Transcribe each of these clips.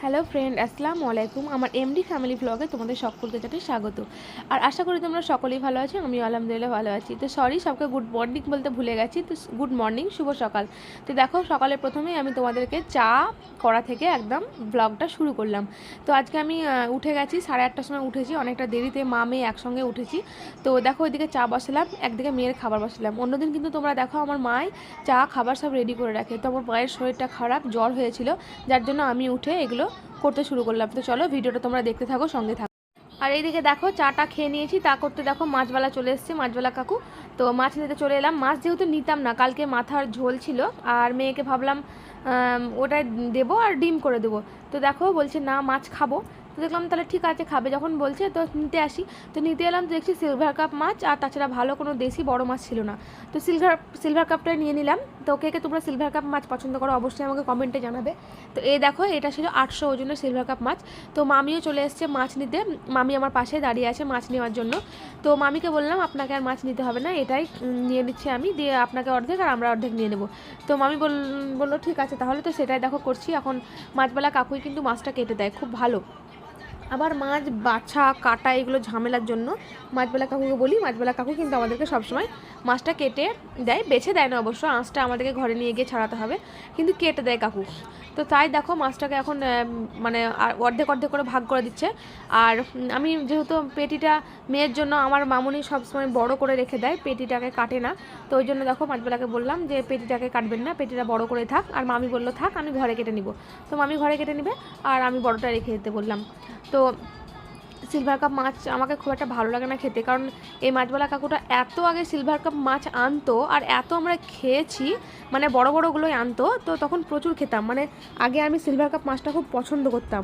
Hello friend, আসসালামু আলাইকুম। আমার এমডি ফ্যামিলি ব্লগে তোমাদের সকলকে জানাই স্বাগত। আর আশা করি তোমরা সকলেই ভালো আছো, আমি আলহামদুলিল্লাহ ভালো আছি। তো সরি, সবকে গুড মর্নিং বলতে ভুলে গেছি। তো গুড মর্নিং, শুভ সকাল। তো দেখো, সকালে প্রথমেই আমি তোমাদেরকে চা করা থেকে একদম ব্লগটা শুরু করলাম। তো আজকে আমি উঠে গেছি, 8:30টার সময় উঠেছি, অনেকটা দেরিতে মা মেয়ে একসঙ্গে উঠেছি। তো দেখো, ওইদিকে চা বসালাম, একদিকে মেয়ের খাবার বসালাম। অন্যদিন কিন্তু তোমরা দেখো আমার মাই চা খাবার সব রেডি করে রাখে। তো আমার মায়ের শরীরটা খারাপ, জ্বর হয়েছিল, যার জন্য আমি উঠে এগুলো করতে শুরু করলাম। তো চলো, ভিডিওটা তোমরা দেখতে থাকো, সঙ্গে থাকো। আর এইদিকে দেখো, চাটা খেয়ে নিয়েছি, তা করতে দেখো মাছবালা চলে এসছে, মাছবালা কাকু। তো মাছ নিতে চলে এলাম। মাছ যেহেতু নিতাম না, কালকে মাথার ঝোল ছিল, আর মেয়েকে ভাবলাম ওটাই দেবো আর ডিম করে দেবো। তো দেখো বলছে না, মাছ খাবো। তো দেখলাম তাহলে ঠিক আছে, খাবে যখন বলছে তো নিতে আসি। তো নিতে এলাম, তো দেখছি সিলভার কাপ মাছ, আর তাছাড়া ভালো কোনো দেশি বড় মাছ ছিল না। তো সিলভার কাপটাই নিয়ে নিলাম। তো কে তোমরা সিলভার কাপ মাছ পছন্দ করো অবশ্যই আমাকে কমেন্টে জানাবে। তো এই দেখো, এটা ছিল 800 ওজনের সিলভার কাপ মাছ। তো মামিও চলে এসছে মাছ নিতে, মামি আমার পাশে দাঁড়িয়ে আছে মাছ নেওয়ার জন্য। তো মামিকে বললাম আপনাকে আর মাছ নিতে হবে না, এটাই নিয়ে নিচ্ছি আমি, দিয়ে আপনাকে অর্ধেক আর আমরা অর্ধেক নিয়ে নেব। তো মামি বললো ঠিক আছে তাহলে। তো সেটাই দেখো করছি এখন। মাছবালা কাকুই কিন্তু মাছটা কেটে দেয় খুব ভালো। আবার মাছ বাছা কাটা এগুলো ঝামেলার জন্য মাছবালা কাকুকে বলি, মাছবালা কাকু কিন্তু আমাদেরকে সবসময় মাছটা কেটে দেয়, বেছে দেয় না অবশ্য, আঁশটা আমাদেরকে ঘরে নিয়ে গিয়ে ছাড়াতে হবে, কিন্তু কেটে দেয় কাকু। তো তাই দেখো মাছটাকে এখন মানে অর্ধেক অর্ধেক করে ভাগ করে দিচ্ছে। আর আমি যেহেতু পেটিটা মেয়ের জন্য আমার মামুনি সবসময় বড় করে রেখে দেয়, পেটিটাকে কাটে না। তো ওই জন্য দেখো মাছবেলাকে বললাম যে পেটিটাকে কাটবেন না, পেটিটা বড় করে থাক। আর মামি বললো থাক, আমি ঘরে কেটে নিব। তো মামি ঘরে কেটে নিবে, আর আমি বড়টা রেখে দিতে বললাম। তো সিলভার কাপ মাছ আমাকে খুব একটা ভালো লাগে না খেতে, কারণ এই মাছবালা কাকুটা এত আগে সিলভার কাপ মাছ আনতো, আর এত আমরা খেয়েছি, মানে বড় বড়গুলোই আনতো, তো তখন প্রচুর খেতাম। মানে আগে আমি সিলভার কাপ মাছটা খুব পছন্দ করতাম,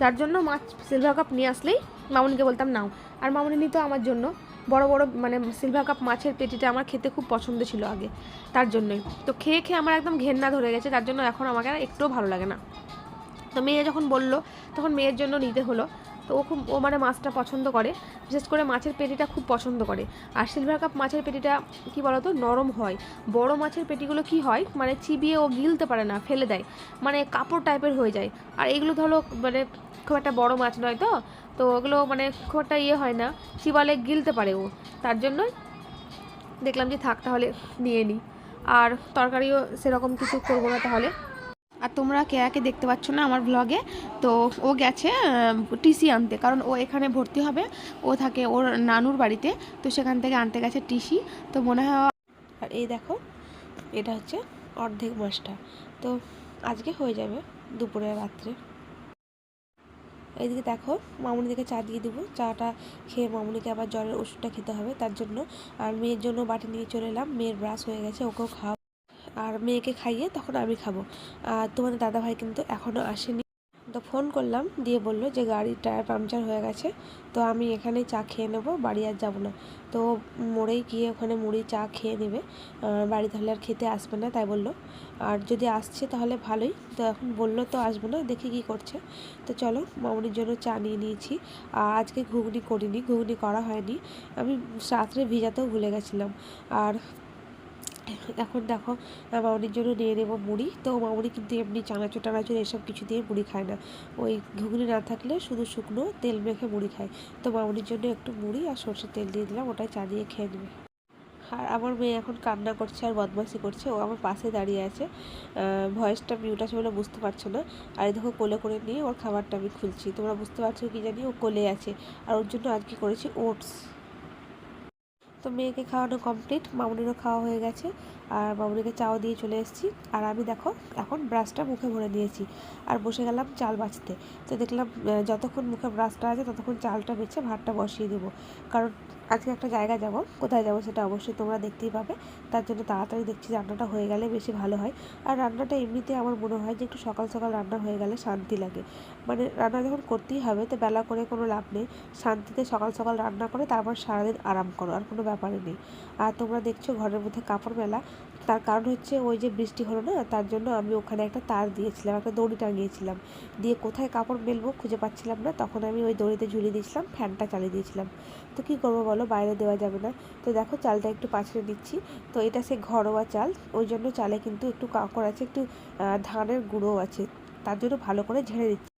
যার জন্য মাছ সিলভার কাপ নিয়ে আসলেই মামুনিকে বলতাম নাও। আর মামুনি নিত আমার জন্য বড় বড়, মানে সিলভার কাপ মাছের পেটিটা আমার খেতে খুব পছন্দ ছিল আগে, তার জন্যই। তো খেয়ে খেয়ে আমার একদম ঘেন্না ধরে গেছে, তার জন্য এখন আমাকে আর একটুও ভালো লাগে না। তো মেয়ে যখন বললো তখন মেয়ের জন্য নিতে হলো। তো ও মানে মাছটা পছন্দ করে, বিশেষ করে মাছের পেটিটা খুব পছন্দ করে। আর সিলভার কাপ মাছের পেটিটা কি বলতো, নরম হয়। বড় মাছের পেটিগুলো কি হয়, মানে চিবিয়ে ও গিলতে পারে না, ফেলে দেয়, মানে কাপড় টাইপের হয়ে যায়। আর এইগুলো ধরো মানে খুব একটা বড় মাছ নয়, তো তো ওগুলো মানে খুব একটা হয় না, চিবালে গিলতে পারে ও, তার জন্যই দেখলাম যে থাক তাহলে নিয়ে নিই। আর তরকারিও সেরকম কিছু করবো না তাহলে। আর তোমরা কেয়াকে দেখতে পাচ্ছ না আমার ভ্লগে, তো ও গেছে টিসি আনতে, কারণ ও এখানে ভর্তি হবে, ও থাকে ওর নানুর বাড়িতে, তো সেখান থেকে আনতে গেছে টিসি। তো মনে হয়, আর এই দেখো এটা হচ্ছে অর্ধেক মাছটা, তো আজকে হয়ে যাবে দুপুরে রাত্রে। এইদিকে দেখো মামুনিদিকে চা দিয়ে দেবো, চাটা খেয়ে মামুনিকে আবার জ্বরের ওষুধটা খেতে হবে তার জন্য। আর মেয়ের জন্য বাটি নিয়ে চলে এলাম, মেয়ের ব্রাশ হয়ে গেছে, ওকেও খাওয়া, আর মেয়েকে খাইয়ে তখন আমি খাবো। আর তোমাদের দাদাভাই কিন্তু এখনও আসেনি। তো ফোন করলাম, দিয়ে বললো যে গাড়ির টায়ার পাংচার হয়ে গেছে, তো আমি এখানেই চা খেয়ে নেবো, বাড়ি আর যাবো না। তো মোড়েই গিয়ে ওখানে মুড়ি চা খেয়ে নেবে, বাড়ি তাহলে আর খেতে আসবে না তাই বললো। আর যদি আসছে তাহলে ভালোই, তো এখন বললো তো আসবো না, দেখি কী করছে। তো চলো, মামুনির জন্য চা নিয়ে নিয়েছি। আর আজকে ঘুগনি করিনি, ঘুগনি করা হয়নি, আমি রাত্রে ভিজাতেও ভুলে গেছিলাম। আর এখন দেখো মামুনির জন্য নিয়ে নেবো মুড়ি। তো মামুনি কিন্তু এমনি চানাচুর টানাচুর এসব কিছু দিয়ে মুড়ি খায় না, ওই ঘুগনি না থাকলে শুধু শুকনো তেল মেখে মুড়ি খায়। তো মামুনির জন্য একটু মুড়ি আর সরষের তেল দিয়ে দিলাম, ওটাই চা দিয়ে খেয়ে নেবে। আর আমার মেয়ে এখন কান্না করছে আর বদমাশি করছে, ও আমার পাশে দাঁড়িয়ে আছে, ভয়েসটা মিউট আছে বলে বুঝতে পারছো না। আর দেখো কোলে করে নিয়ে ওর খাবারটা আমি খুলছি, তোমরা বুঝতে পারছো কি জানি, ও কোলে আছে। আর ওর জন্য আজকে করেছি ওটস। তো মেয়েকে খাওয়ানো কমপ্লিট, মামুনিরও খাওয়া হয়ে গেছে, আর মামুনিকে চাও দিয়ে চলে এসেছি। আর আমি দেখো এখন ব্রাশটা মুখে ভরে নিয়েছি, আর বসে গেলাম চাল বাছতে। তো দেখলাম যতক্ষণ মুখে ব্রাশটা আছে ততক্ষণ চালটা বেছে ভাতটা বসিয়ে দেবো, কারণ আজকে একটা জায়গায় যাব, কোথায় যাব সেটা অবশ্যই তোমরা দেখতেই পাবে, তার জন্য তাড়াতাড়ি দেখছি রান্নাটা হয়ে গেলে বেশি ভালো হয়। আর রান্নাটা এমনিতে আমার মনে হয় যে একটু সকাল সকাল রান্না হয়ে গেলে শান্তি লাগে, মানে রান্না যখন করতেই হবে তো বেলা করে কোনো লাভ নেই, শান্তিতে সকাল সকাল রান্না করে তারপর সারাদিন আরাম করো, আর কোনো ব্যাপারই নেই। আর তোমরা দেখছো ঘরের মধ্যে কাপড় মেলা, তার কারণ হচ্ছে ওই যে বৃষ্টি হলো না, তার জন্য আমি ওখানে একটা তার দিয়েছিলাম, একটা দড়ি টাঙিয়েছিলাম, দিয়ে কোথায় কাপড় মেলবো খুঁজে পাচ্ছিলাম না, তখন আমি ওই দড়িতে ঝুলিয়ে দিয়েছিলাম, ফ্যানটা চালিয়ে দিয়েছিলাম। তো কী করবো বলো, বাইরে দেওয়া যাবে না। তো দেখো চালটা একটু পাছড়ে দিচ্ছি, তো এটা সে ঘরোয়া চাল, ওই জন্য চালে কিন্তু একটু কাঁকড় আছে, একটু ধানের গুঁড়োও আছে, তার জন্য ভালো করে ঝেড়ে দিচ্ছি।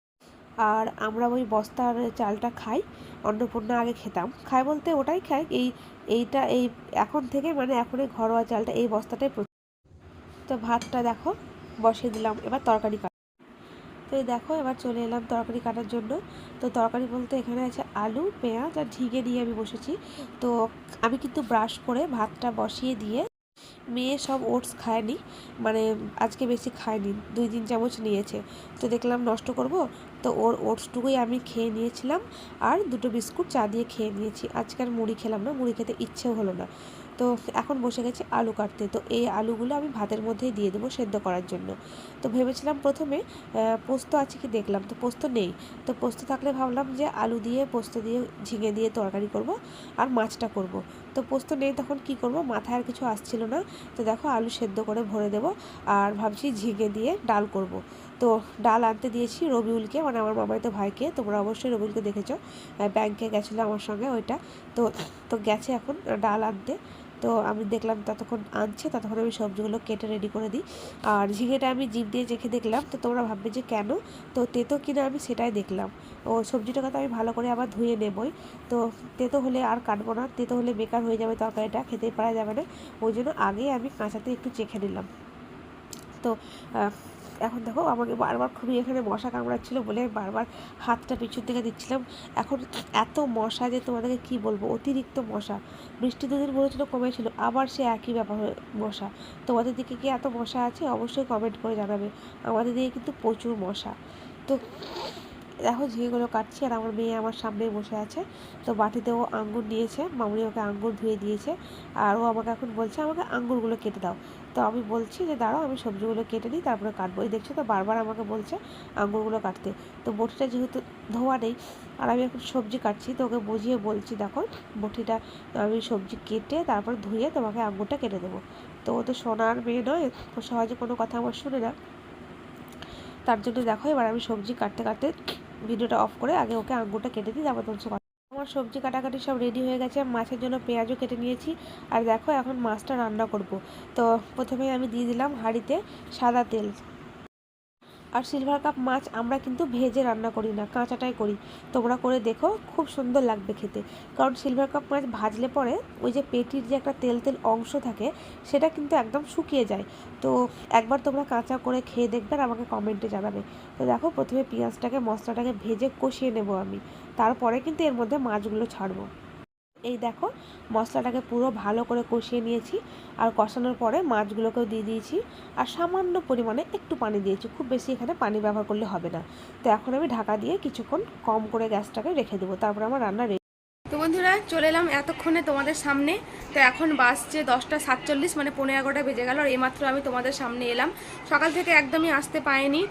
আর আমরা ওই বস্তার চালটা খাই, অন্নপূর্ণা আগে খেতাম, খাই বলতে ওটাই খাই, এইটা এখন থেকে মানে এখন এই ঘরোয়া চালটা এই বস্তাটাই তো ভাতটা দেখো বসিয়ে দিলাম, এবার তরকারি কাট। তো এই দেখো এবার চলে এলাম তরকারি কাটার জন্য। তো তরকারি বলতে এখানে আছে আলু, পেঁয়াজ আর ঝিঙে নিয়ে আমি বসেছি। তো আমি কিন্তু ব্রাশ করে ভাতটা বসিয়ে দিয়ে, মেয়ে সব ওটস খায়নি, মানে আজকে বেশি খায়নি, 2-3 চামচ নিয়েছে। তো দেখলাম নষ্ট করব, তো ওর ওটসটুকুই আমি খেয়ে নিয়েছিলাম, আর 2টো বিস্কুট চা দিয়ে খেয়ে নিয়েছি। আজকে আর মুড়ি খেলাম না, মুড়ি খেতে ইচ্ছেও হলো না। তো এখন বসে গেছি আলু কাটতে। তো এই আলুগুলো আমি ভাতের মধ্যেই দিয়ে দেবো সেদ্ধ করার জন্য। তো ভেবেছিলাম প্রথমে পোস্ত আছে কি দেখলাম, তো পোস্ত নেই। তো পোস্ত থাকলে ভাবলাম যে আলু দিয়ে পোস্ত দিয়ে ঝিঙে দিয়ে তরকারি করব আর মাছটা করব। তো পোস্ত নেই, তখন কি করব, মাথায় আর কিছু আসছিল না। তো দেখো আলু সেদ্ধ করে ভরে দেবো, আর ভাবছি ঝিঙে দিয়ে ডাল করব। তো ডাল আনতে দিয়েছি রবিউলকে, মানে আমার মামাতো ভাইকে। তোমরা অবশ্যই রবিউলকে দেখেছো, ব্যাংকে গেছিলো আমার সঙ্গে ওইটা। তো তো গেছে এখন ডাল আনতে। তো আমি দেখলাম ততক্ষণ আনছে, ততক্ষণ আমি সবজিগুলো কেটে রেডি করে দিই। আর ঝিঙেটা আমি জিভ দিয়ে চেখে দেখলাম, তো তোমরা ভাববে যে কেন, তো তেতো কিনা আমি সেটাই দেখলাম। ও সবজিটাকে তো আমি ভালো করে আবার ধুয়ে নেবই। তো তেতো হলে আর কাটবো না, তেতো হলে বেকার হয়ে যাবে তরকারিটা, খেতেই পারা যাবে না। ওই জন্য আগেই আমি কাঁচাতে একটু চেখে নিলাম। তো এখন দেখো আমাকে বারবার খুবই এখানে মশা কামড়াচ্ছিলো বলে বারবার হাতটা পিছন থেকে দিচ্ছিলাম। এখন এত মশা যে তোমাদেরকে কি বলবো, অতিরিক্ত মশা। বৃষ্টি 2 দিন বলেছিল কমেছিল, আবার সে একই ব্যাপার মশা। তোমাদের দিকে কি এত মশা আছে অবশ্যই কমেন্ট করে জানাবে। আমাদের দিকে কিন্তু প্রচুর মশা। তো দেখো ঝিঙেগুলো কাটছি, আর আমার মেয়ে আমার সামনেই বসে আছে। তো বাটিতে ও আঙ্গুর নিয়েছে, মামুনি ওকে আঙ্গুর ধুয়ে দিয়েছে, আর ও আমাকে এখন বলছে আমাকে আঙ্গুরগুলো কেটে দাও। তো আমি বলছি যে দাঁড়াও আমি সবজিগুলো কেটে নিই তারপরে কাটবো। এই দেখছো তো বারবার আমাকে বলছে আঙ্গুরগুলো কাটতে। তো বটিটা যেহেতু ধোয়া নেই, আর আমি এখন সবজি কাটছি, তো ওকে বুঝিয়ে বলছি দেখো বটিটা আমি সবজি কেটে তারপর ধুয়ে তোমাকে আঙ্গুরটা কেটে দেবো। তো ও তো সোনার মেয়ে নয়, ও সহজে কোনো কথা আমার শুনে না। তার জন্য দেখো এবার আমি সবজি কাটতে কাটতে ভিডিওটা অফ করে আগে ওকে আঙ্গুরটা কেটে দিই, তারপর তোমার সাথে আমার সবজি কাটাকাটি সব রেডি হয়ে গেছে। মাছের জন্য পেঁয়াজও কেটে নিয়েছি। আর দেখো এখন মাছটা রান্না করব। তো প্রথমে আমি দিয়ে দিলাম হাঁড়িতে সাদা তেল। আর সিলভার কাপ মাছ আমরা কিন্তু ভেজে রান্না করি না, কাঁচাটাই করি। তোমরা করে দেখো, খুব সুন্দর লাগবে খেতে। কারণ সিলভার কাপ মাছ ভাজলে পরে ওই যে পেটির যে একটা তেল তেল অংশ থাকে, সেটা কিন্তু একদম শুকিয়ে যায়। তো একবার তোমরা কাঁচা করে খেয়ে দেখবে আর আমাকে কমেন্টে জানাবে। তো দেখো প্রথমে পেঁয়াজটাকে মশলাটাকে ভেজে কষিয়ে নেব আমি, তারপরে কিন্তু এর মধ্যে মাছগুলো ছাড়বো। এই দেখো মশলাটাকে পুরো ভালো করে কষিয়ে নিয়েছি, আর কষানোর পরে মাছগুলোকেও দিয়ে দিয়েছি, আর সামান্য পরিমাণে একটু পানি দিয়েছি, খুব বেশি এখানে পানি ব্যবহার করলে হবে না। তো এখন আমি ঢাকা দিয়ে কিছুক্ষণ কম করে গ্যাসটাকে রেখে দেবো, তারপর আমার রান্না রেডি। তো বন্ধুরা চলে এলাম এতক্ষণে তোমাদের সামনে। তো এখন বাজছে 10টা 47, মানে 11:15 বেজে গেল, আর এইমাত্র আমি তোমাদের সামনে এলাম। সকাল থেকে একদমই আসতে পারিনি,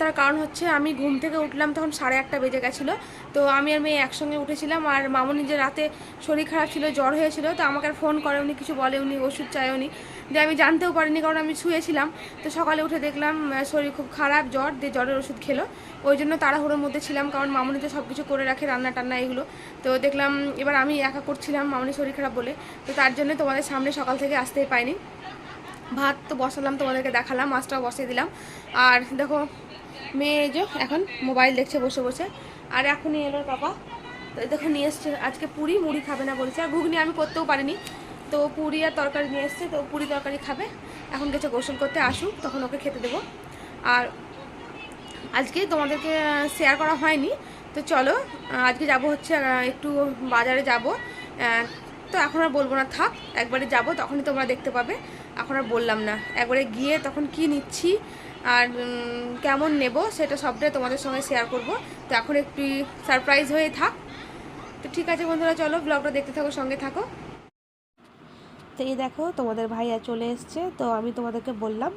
তার কারণ হচ্ছে আমি ঘুম থেকে উঠলাম তখন 1:30 বেজে গেছিলো। তো আমি আর মেয়ে একসঙ্গে উঠেছিলাম, আর মামুনি যে রাতে শরীর খারাপ ছিল, জ্বর হয়েছিল, তো আমাকে আর ফোন করে উনি, কিছু বলে উনি, ওষুধ চায় উনি, যে আমি জানতেও পারিনি কারণ আমি শুয়েছিলাম। তো সকালে উঠে দেখলাম শরীর খুব খারাপ, জ্বর, দিয়ে জ্বরের ওষুধ খেলো। ওই জন্য তাড়াহুড়োর মধ্যে ছিলাম, কারণ মামুনি তো সব কিছু করে রাখে, রান্না টান্না এগুলো। তো দেখলাম এবার আমি একা করছিলাম মামুনি শরীর খারাপ বলে, তো তার জন্য তোমাদের সামনে সকাল থেকে আসতেই পাইনি। ভাত তো বসালাম, তোমাদেরকে দেখালাম, মাছটাও বসিয়ে দিলাম। আর দেখো মেয়ে যে এখন মোবাইল দেখছে বসে বসে। আর এখনই এলো পাপা, তো দেখো নিয়ে এসছে আজকে পুরি, মুড়ি খাবে না বলছে, আর ঘুগনি আমি করতেও পারিনি। তো পুরি আর তরকারি নিয়ে এসছে, তো পুরি তরকারি খাবে। এখন গেছে গোসল করতে, আসুক তখন ওকে খেতে দেবো। আর আজকে তোমাদেরকে শেয়ার করা হয়নি। তো চলো আজকে যাব হচ্ছে একটু বাজারে যাব। তো এখন আর বলবো না, থাক, একবারে যাব তখনই তোমরা দেখতে পাবে। এখন আর বললাম না, একবারে গিয়ে তখন কি নিচ্ছি আর কেমন নেব সেটা সবটাই তোমাদের সঙ্গে শেয়ার করব। তো এখন একটু সারপ্রাইজ হয়ে থাক। তো ঠিক আছে বন্ধুরা, চলো ব্লগটা দেখতে থাকো, সঙ্গে থাকো। তো এই দেখো তোমাদের ভাইয়া চলে এসছে। তো আমি তোমাদেরকে বললাম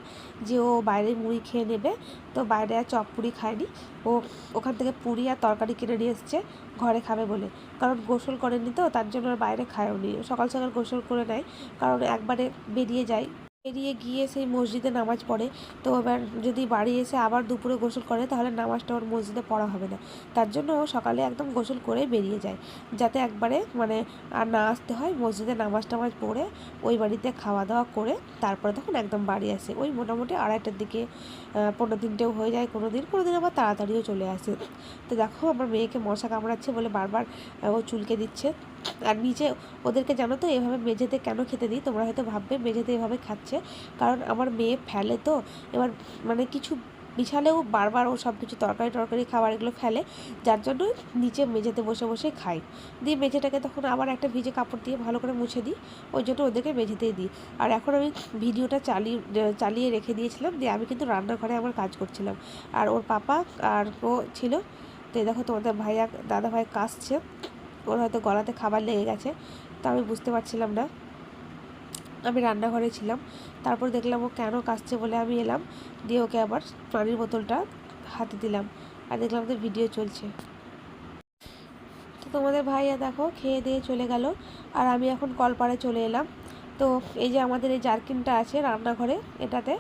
যে ও বাইরে মুড়ি খেয়ে নেবে, তো বাইরে আর চপ পুরি খায়নি, ও ওখান থেকে পুরি আর তরকারি কিনে নিয়ে এসছে ঘরে খাবে বলে। কারণ গোসল করেনি তো তার জন্য আর বাইরে খায়ও নি, সকাল সকাল গোসল করে নেয়, কারণ একবারে বেরিয়ে যায়। বেরিয়ে গিয়ে সেই মসজিদে নামাজ পড়ে। তো এবার যদি বাড়ি এসে আবার দুপুরে গোসল করে তাহলে নামাজটা ওর মসজিদে পড়া হবে না। তার জন্য ও সকালে একদম গোসল করে বেরিয়ে যায়, যাতে একবারে মানে আর না আসতে হয়। মসজিদে নামাজ টামাজ পড়ে ওই বাড়িতে খাওয়া দাওয়া করে তারপরে তখন একদম বাড়ি আসে ওই মোটামুটি 2:30টার দিকে। 15-3টেও হয়ে যায় কোনো দিন, কোনো দিন আবার তাড়াতাড়িও চলে আসে। তো দেখো আমার মেয়েকে মশা কামড়াচ্ছে বলে বারবার ও চুলকে দিচ্ছে। আর নিচে ওদেরকে জানো তো এভাবে মেঝেতে কেন খেতে দিই, তোমরা হয়তো ভাববে মেঝেতে এভাবে খাচ্ছে, কারণ আমার মেয়ে ফেলে। তো এবার মানে কিছু বিছালেও বারবার ও সব কিছু তরকারি খাবার এগুলো ফেলে, যার জন্য নিচে মেঝেতে বসে বসে খাই। দিয়ে মেঝেটাকে তখন আবার একটা ভিজে কাপড় দিয়ে ভালো করে মুছে দিই, ওই জন্য ওদেরকে মেঝেতেই দিই। আর এখন আমি ভিডিওটা চালিয়ে রেখে দিয়েছিলাম, দিয়ে আমি কিন্তু রান্নাঘরে আমার কাজ করছিলাম, আর ওর পাপা আর ও ছিল। তো দেখো তোমাদের দাদা ভাই কাশছে, ওর হয়তো গলাতে খাবার লেগে গেছে, তো আমি বুঝতে পারছিলাম না। আমি রান্নাঘরে ছিলাম, তারপর দেখলাম ও কেন কাশছে বলে আমি এলাম, দিয়ে ওকে আবার পানির বোতলটা হাতে দিলাম, আর দেখলাম তো ভিডিও চলছে। তো তোমাদের ভাইয়া দেখো খেয়ে দিয়ে চলে গেল, আর আমি এখন কলপাড়ে চলে এলাম। তো এই যে আমাদের এই জারকিনটা আছে রান্নাঘরে, এটাতে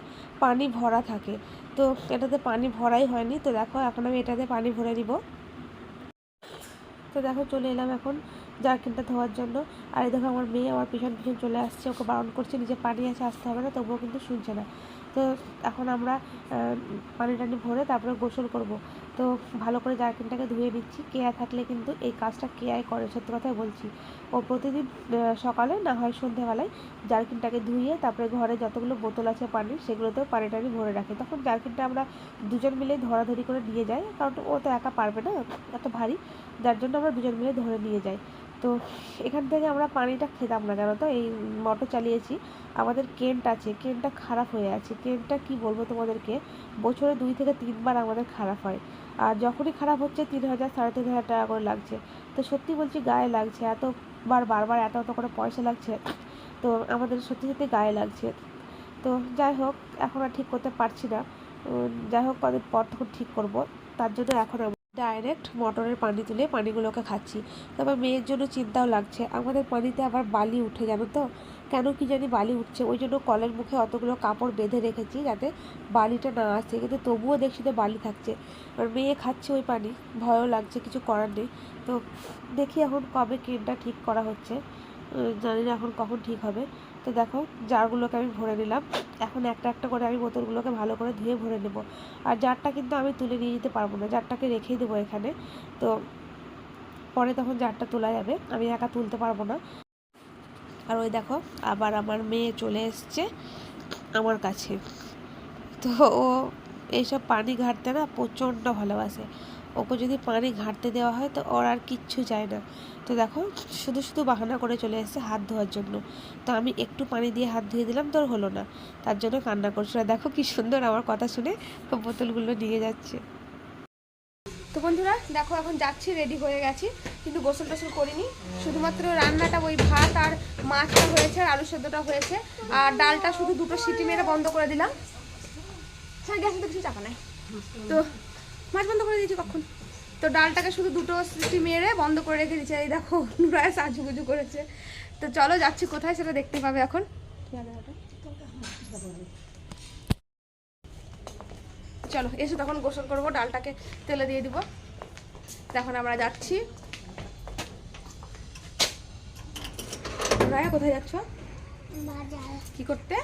পানি ভরা থাকে, তো এটাতে পানি ভরাই হয়নি। তো দেখো এখন আমি এটাতে পানি ভরে দিব। তো দেখো চলে এলাম এখন জারকিনটা ধোয়ার জন্য। আর এই দেখো আমার মেয়ে আমার পিছন পিছন চলে আসছে, ওকে বারণ করছে নিচে পানি আছে আসতে হবে না, তবুও কিন্তু শুনছে না। তো এখন আমরা পানি টানি ভরে তারপরে গোসল করব। তো ভালো করে জারকিনটাকে ধুয়ে নিচ্ছি। কেয়া থাকলে কিন্তু এই কাজটা কেয়াই করে, সত্যি কথাই বলছি। ও প্রতিদিন সকালে না হয় সন্ধ্যেবেলায় জারকিনটাকে ধুয়ে তারপরে ঘরে যতগুলো বোতল আছে পানির সেগুলোতেও পানি টানি ভরে রাখে। তখন জারকিনটা আমরা দুজন মিলে ধরাধরি করে নিয়ে যাই, কারণ ও তো একা পারবে না, এত ভারী, যার জন্য আমরা দুজন মিলে ধরে নিয়ে যাই। তো এখান থেকে আমরা পানিটা খেতাম না, জানো তো, এই মোটর চালিয়েছি। আমাদের কেন্ট আছে, কেন্টটা খারাপ হয়ে আছে। কেন্টটা কি বলবো তোমাদেরকে, বছরে 2 থেকে 3বার আমাদের খারাপ হয়, আর যখনই খারাপ হচ্ছে 3,000 3,500 টাকা করে লাগছে। তো সত্যি বলছি গায়ে লাগছে, বারবার এত এত করে পয়সা লাগছে, তো আমাদের সত্যি সত্যি গায়ে লাগছে। তো যাই হোক, এখন আর ঠিক করতে পারছি না। যাই হোক কদিন পর তখন ঠিক করব, তার জন্য এখন ডাইরেক্ট মোটরের পানি তুলে পানিগুলোকে খাচ্ছি। তবে মেয়ের জন্য চিন্তাও লাগছে, আমাদের পানিতে আবার বালি উঠে, জানো তো, কেন কি জানি বালি উঠছে। ওই জন্য কলের মুখে অতগুলো কাপড় বেঁধে রেখেছি যাতে বালিটা না আসে, কিন্তু তবুও দেখছি তো বালি থাকছে। আর মেয়ে খাচ্ছে ওই পানি, ভয়ও লাগছে, কিছু করার নেই। তো দেখি এখন কবে ক্লিনটা ঠিক করা হচ্ছে, জানি না এখন কখন ঠিক হবে। তো দেখো জারগুলোকে আমি ভরে নিলাম, এখন একটা একটা করে আমি বোতলগুলোকে ভালো করে ধুয়ে ভরে নেব। আর জারটা কিন্তু আমি তুলে নিয়ে যেতে পারবো না, জারটাকে রেখেই দেবো এখানে। তো পরে তখন জারটা তোলা যাবে, আমি একা তুলতে পারবো না। আর ওই দেখো আবার আমার মেয়ে চলে এসছে আমার কাছে। তো ও এইসব পানি ঘাঁটতে না প্রচণ্ড ভালোবাসে, ওকে যদি পানি ঘাঁটতে দেওয়া হয় তো ওর আর কিচ্ছু চায় না। তো দেখো শুধু শুধু বাহানা করে চলে এসেছে হাত ধোয়ার জন্য। তো আমি একটু পানি দিয়ে হাত ধুয়ে দিলাম, তোর হলো না, তার জন্য কান্না করছিল। দেখো কি সুন্দর আমার কথা শুনে বোতলগুলো নিয়ে যাচ্ছে। তো বন্ধুরা দেখো এখন যাচ্ছি, রেডি হয়ে গেছি, কিন্তু গোসল টোসল করিনি, শুধুমাত্র রান্নাটা ওই ভাত আর মাছটা হয়েছে, আর আলু সেদ্ধটা হয়েছে, আর ডালটা শুধু 2টো সিটি মেরে বন্ধ করে দিলাম। হ্যাঁ গ্যাসে তো কিছু চাপা নাই, তো মাছ বন্ধ করে দিয়েছি কখন। তো ডালটাকে শুধু 2টো সিটি মেরে বন্ধ করে রেখে দিয়েছি। এই দেখো নুরায় সাজুগুজু করেছে। তো চলো যাচ্ছি কোথায় সেটা দেখতে পাবে এখন। চলো এসে তখন গোসল করবো, ডালটাকে তেলে দিয়ে দিব। এখন আমরা যাচ্ছি। রায়া কোথায় যাচ্ছ? কি করতে?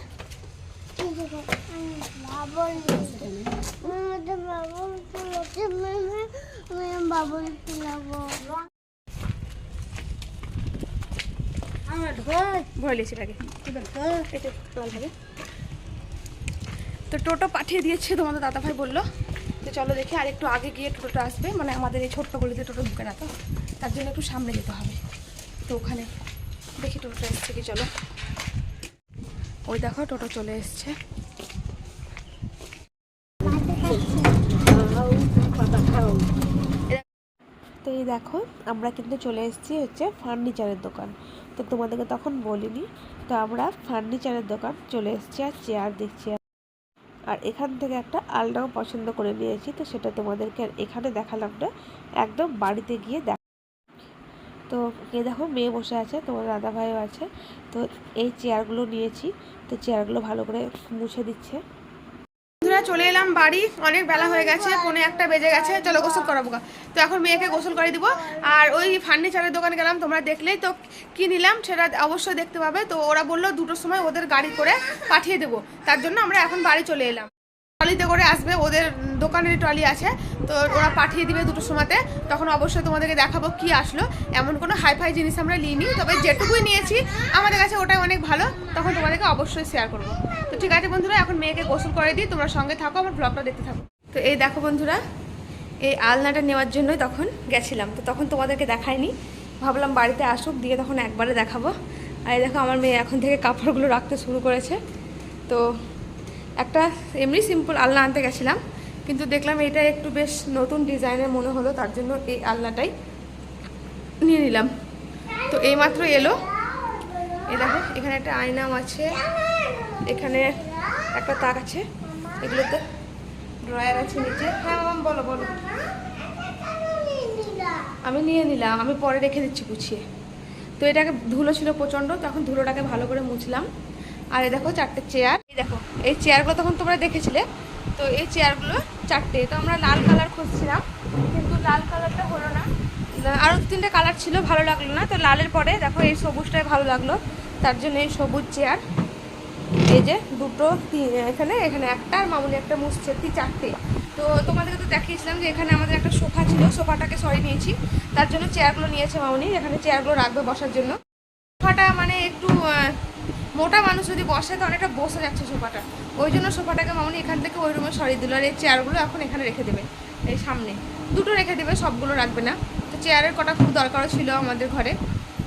তো টোটো পাঠিয়ে দিয়েছে তোমাদের দাদা ভাই বললো। তো চলো দেখি, আর একটু আগে গিয়ে টোটোটা আসবে, মানে আমাদের এই ছোট্ট গলিতে টোটো ঢুকে না, তো তার জন্য একটু সামনে যেতে হবে। তো ওখানে দেখি টোটোটা এসছে কি। চলো ওই দেখো টোটো চলে এসছে। তো এই দেখো আমরা কিন্তু চলে এসেছি হচ্ছে ফার্নিচারের দোকান, তো তোমাদেরকে তখন বলিনি। তো আমরা ফার্নিচারের দোকান চলে এসেছি, আর চেয়ার দেখছি, আর এখান থেকে একটা আলনাও পছন্দ করে নিয়েছি। তো সেটা তোমাদেরকে আর এখানে দেখালাম না, একদম বাড়িতে গিয়ে তো এই দেখো মেয়ে বসে আছে, তোমার দাদা ভাইও আছে। তো এই চেয়ারগুলো নিয়েছি, তো চেয়ারগুলো ভালো করে মুছে দিচ্ছে। বন্ধুরা চলে এলাম বাড়ি, অনেক বেলা হয়ে গেছে, 1:45 বেজে গেছে। চলো গোসল করাবো। তো এখন মেয়েকে গোসল করে দিব। আর ওই ফার্নিচারের দোকানে গেলাম, তোমরা দেখলেই তো কি নিলাম সেটা অবশ্যই দেখতে পাবে। তো ওরা বললো 2টোর সময় ওদের গাড়ি করে পাঠিয়ে দেবো, তার জন্য আমরা এখন বাড়ি চলে এলাম। ট্রলিতে করে আসবে, ওদের দোকানের ট্রলি আছে, তো ওরা পাঠিয়ে দিবে 2টোর সময়তে। তখন অবশ্যই তোমাদেরকে দেখাবো কি আসলো। এমন কোনো হাইফাই জিনিস আমরা নিইনি, তবে যেটুকুই নিয়েছি আমাদের কাছে ওটাই অনেক ভালো, তখন তোমাদেরকে অবশ্যই শেয়ার করবো। তো ঠিক আছে বন্ধুরা, এখন মেয়েকে গোসল করে দিই, তোমরা সঙ্গে থাকো, আমার ব্লগটা দেখতে থাকো। তো এই দেখো বন্ধুরা, এই আলনাটা নেওয়ার জন্যই তখন গেছিলাম, তো তখন তোমাদেরকে দেখাইনি, ভাবলাম বাড়িতে আসুক দিয়ে তখন একবারে দেখাবো। আর এই দেখো আমার মেয়ে এখন থেকে কাপড়গুলো রাখতে শুরু করেছে। তো একটা এমনি সিম্পল আলনা আনতে গেছিলাম, কিন্তু দেখলাম এটা একটু বেশ নতুন ডিজাইনের মনে হলো, তার জন্য এই আলনাটাই নিয়ে নিলাম। তো এইমাত্র এলো। এই দেখো এখানে একটা আয়নাও আছে, এখানে একটা তাক আছে, এগুলোতে ড্রয়ার আছে নিচে। হ্যাঁ মাম বলো বলো। আমি নিয়ে নিলাম, আমি পরে রেখে দিচ্ছি গুছিয়ে। তো এটাকে ধুলো ছিল প্রচণ্ড, তখন ধুলোটাকে ভালো করে মুছলাম। আর এই দেখো 4টে চেয়ার। এই দেখো এই চেয়ারগুলো তখন তোমরা দেখেছিলে, তো এই চেয়ারগুলো 4টে। তো আমরা লাল কালার খুঁজছিলাম, কিন্তু লাল কালারটা হলো না, আরও 2-3টে কালার ছিল, ভালো লাগলো না। তো লালের পরে দেখো এই সবুজটাই ভালো লাগলো, তার জন্য এই সবুজ চেয়ার। এই যে 2টো, এখানে এখানে একটা, আর মামুনি একটা মুছছে, 4টে। তো তোমাদেরকে তো দেখিয়েছিলাম যে এখানে আমাদের একটা সোফা ছিল, সোফাটাকে সরিয়ে নিয়েছি, তার জন্য চেয়ারগুলো নিয়েছে মামুনি, এখানে চেয়ারগুলো রাখবে বসার জন্য। সোফাটা মানে একটু মোটা মানুষ যদি বসে তো অনেকটা বসে যাচ্ছে সোফাটা, ওই জন্য সোফাটাকে মামুনি এখান থেকে ওই রুমে সরিয়ে দিল। আর এই চেয়ারগুলো এখন এখানে রেখে দেবে, এই সামনে 2টো রেখে দেবে, সবগুলো রাখবে না। তো চেয়ারের কটা খুব দরকারও ছিল আমাদের ঘরে,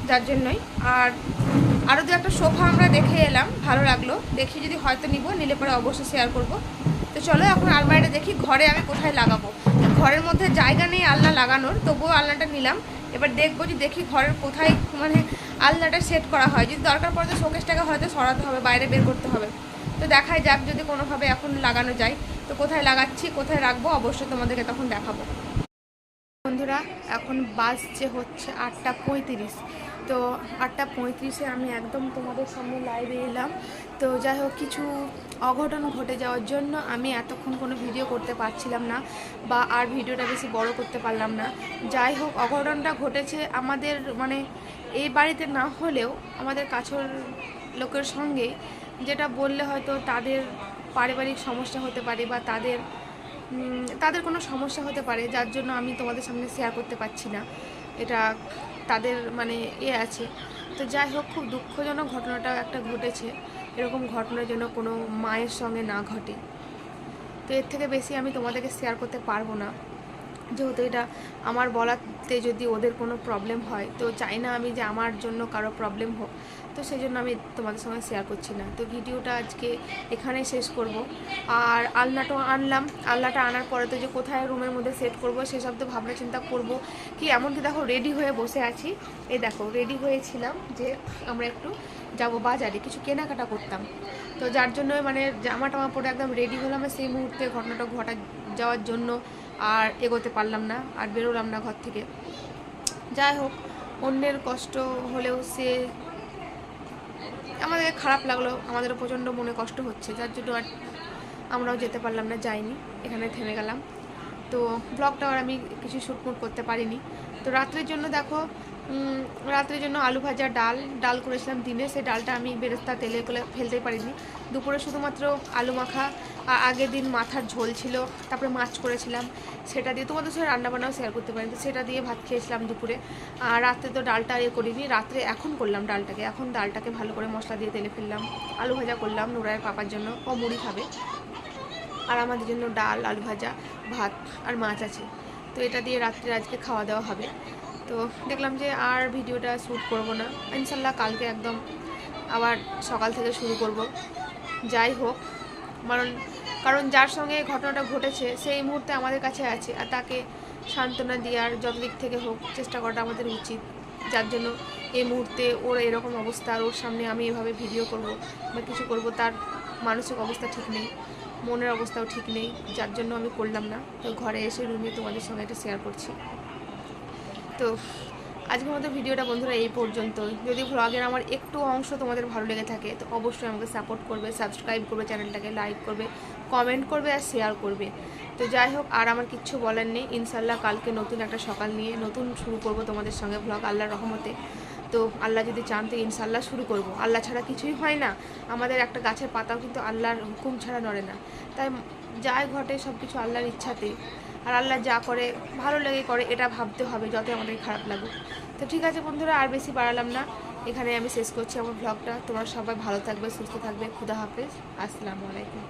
যার জন্যই। আর আরও 2-একটা সোফা আমরা দেখে এলাম, ভালো লাগলো, দেখি যদি হয়তো নিলে পরে অবশ্যই শেয়ার করব। তো চলো এখন আলমারিটা দেখি ঘরে আমি কোথায় লাগাবো। ঘরের মধ্যে জায়গা নেই আলনা লাগানোর, তবুও আলনাটা নিলাম। এবার দেখবো যে দেখি ঘরের কোথায় মানে আলনাটা সেট করা হয়, যদি দরকার পড়ে তো শোকেসটাকে হয়তো সরাতে হবে, বাইরে বের করতে হবে। তো দেখাই যাক যদি কোনোভাবে এখন লাগানো যায়। তো কোথায় লাগাচ্ছি, কোথায় রাখবো, অবশ্যই তোমাদেরকে তখন দেখাবো। বন্ধুরা এখন বাজছে হচ্ছে 8:35। তো 8:35-এ আমি একদম তোমাদের সামনে লাইভে এলাম। তো যাই হোক, কিছু অঘটন ঘটে যাওয়ার জন্য আমি এতক্ষণ কোনো ভিডিও করতে পারছিলাম না, বা আর ভিডিওটা বেশি বড় করতে পারলাম না। যাই হোক, অঘটনটা ঘটেছে আমাদের মানে এই বাড়িতে না হলেও আমাদের কাছের লোকের সঙ্গে, যেটা বললে হয়তো তাদের পারিবারিক সমস্যা হতে পারে, বা তাদের কোনো সমস্যা হতে পারে, যার জন্য আমি তোমাদের সামনে শেয়ার করতে পারছি না। এটা তাদের মানে আছে। তো যাই হোক, খুব দুঃখজনক ঘটনাটা একটা ঘটেছে। এরকম ঘটনার জন্য কোনো মায়ের সঙ্গে না ঘটে। তো এর থেকে বেশি আমি তোমাদেরকে শেয়ার করতে পারবো না, যেহেতু এটা আমার বলাতে যদি ওদের কোনো প্রবলেম হয়, তো চাই না আমি যে আমার জন্য কারো প্রবলেম হোক। তো সেই জন্য আমি তোমাদের সঙ্গে শেয়ার করছি না। তো ভিডিওটা আজকে এখানেই শেষ করব। আর আলনাটা আনলাম, আলনাটা আনার পরে তো যে কোথায় রুমের মধ্যে সেট করব সেসব তো ভাবনা চিন্তা করব। কি এমনকি দেখো রেডি হয়ে বসে আছি, এই দেখো রেডি হয়েছিলাম যে আমরা একটু যাব বাজারে, কিছু কেনাকাটা করতাম। তো যার জন্য মানে জামা টামা পরে একদম রেডি হলাম, সেই মুহূর্তে ঘটনাটা যাওয়ার জন্য আর এগোতে পারলাম না, আর বেরোলাম না ঘর থেকে। যাই হোক, অন্যের কষ্ট হলেও সে আমাদের খারাপ লাগলো, আমাদেরও প্রচণ্ড মনে কষ্ট হচ্ছে, যার জন্য আর আমরাও যেতে পারলাম না, যাইনি, এখানে থেমে গেলাম। তো ব্লগটা আর আমি কিছু শ্যুট করতে পারিনি। তো রাত্রের জন্য দেখো, রাত্রের জন্য আলু ভাজা, ডাল করেছিলাম দিনে, সেই ডালটা আমি বেরেস্তা তেলে করে ফেলতেই পারিনি। দুপুরে শুধুমাত্র আলু মাখা, আগের দিন মাথার ঝোল ছিল, তারপরে মাছ করেছিলাম, সেটা দিয়ে তোমাদের সাথে রান্নাবান্নাও শেয়ার করতে পারি, তো সেটা দিয়ে ভাত খেয়েছিলাম দুপুরে। আর রাত্রে তো ডালটা করিনি, রাত্রে এখন করলাম ডালটাকে, এখন ডালটাকে ভালো করে মশলা দিয়ে তেলে ফেললাম। আলু ভাজা করলাম নুরায়ের পাপার জন্য, ও মুড়ি খাবে, আর আমাদের জন্য ডাল, আলু ভাজা, ভাত আর মাছ আছে। তো এটা দিয়ে রাত্রে আজকে খাওয়া দাওয়া হবে। তো দেখলাম যে আর ভিডিওটা শ্যুট করব না, ইনশাল্লাহ কালকে একদম আবার সকাল থেকে শুরু করব। যাই হোক, কারণ যার সঙ্গে ঘটনাটা ঘটেছে সেই মুহূর্তে আমাদের কাছে আছে, আর তাকে সান্ত্বনা দেওয়ার যত দিক থেকে হোক চেষ্টা করাটা আমাদের উচিত। যার জন্য এই মুহূর্তে ওর এরকম অবস্থা, আর ওর সামনে আমি এভাবে ভিডিও করব বা কিছু করব, তার মানসিক অবস্থা ঠিক নেই, মনের অবস্থাও ঠিক নেই, যার জন্য আমি করলাম না। তো ঘরে এসে রুমে তোমাদের সঙ্গে এটা শেয়ার করছি। তো আজকের মতো ভিডিওটা বন্ধুরা এই পর্যন্তই। যদি ভ্লগের আমার একটু অংশ তোমাদের ভালো লেগে থাকে তো অবশ্যই আমাকে সাপোর্ট করবে, সাবস্ক্রাইব করবে, চ্যানেলটাকে লাইক করবে, কমেন্ট করবে আর শেয়ার করবে। তো যাই হোক, আর আমার কিচ্ছু বলার নেই। ইনশাল্লাহ কালকে নতুন একটা সকাল নিয়ে নতুন শুরু করব তোমাদের সঙ্গে ভ্লগ, আল্লাহর রহমতে। তো আল্লাহ যদি চান তো ইনশাল্লাহ শুরু করব। আল্লাহ ছাড়া কিছুই হয় না। আমাদের একটা গাছের পাতাও কিন্তু আল্লাহর হুকুম ছাড়া নড়ে না। তাই যাই ঘটে সব কিছু আল্লাহর ইচ্ছাতে, আর আল্লাহ যা করে ভালো লেগে করে, এটা ভাবতে হবে যতই আমাদের খারাপ লাগুক। তো ঠিক আছে বন্ধুরা, আর বেশি বাড়ালাম না, এখানে আমি শেষ করছি আমার ব্লগটা। তোমরা সবাই ভালো থাকবে, সুস্থ থাকবে। খুদা হাফেজ, আসসালামু আলাইকুম।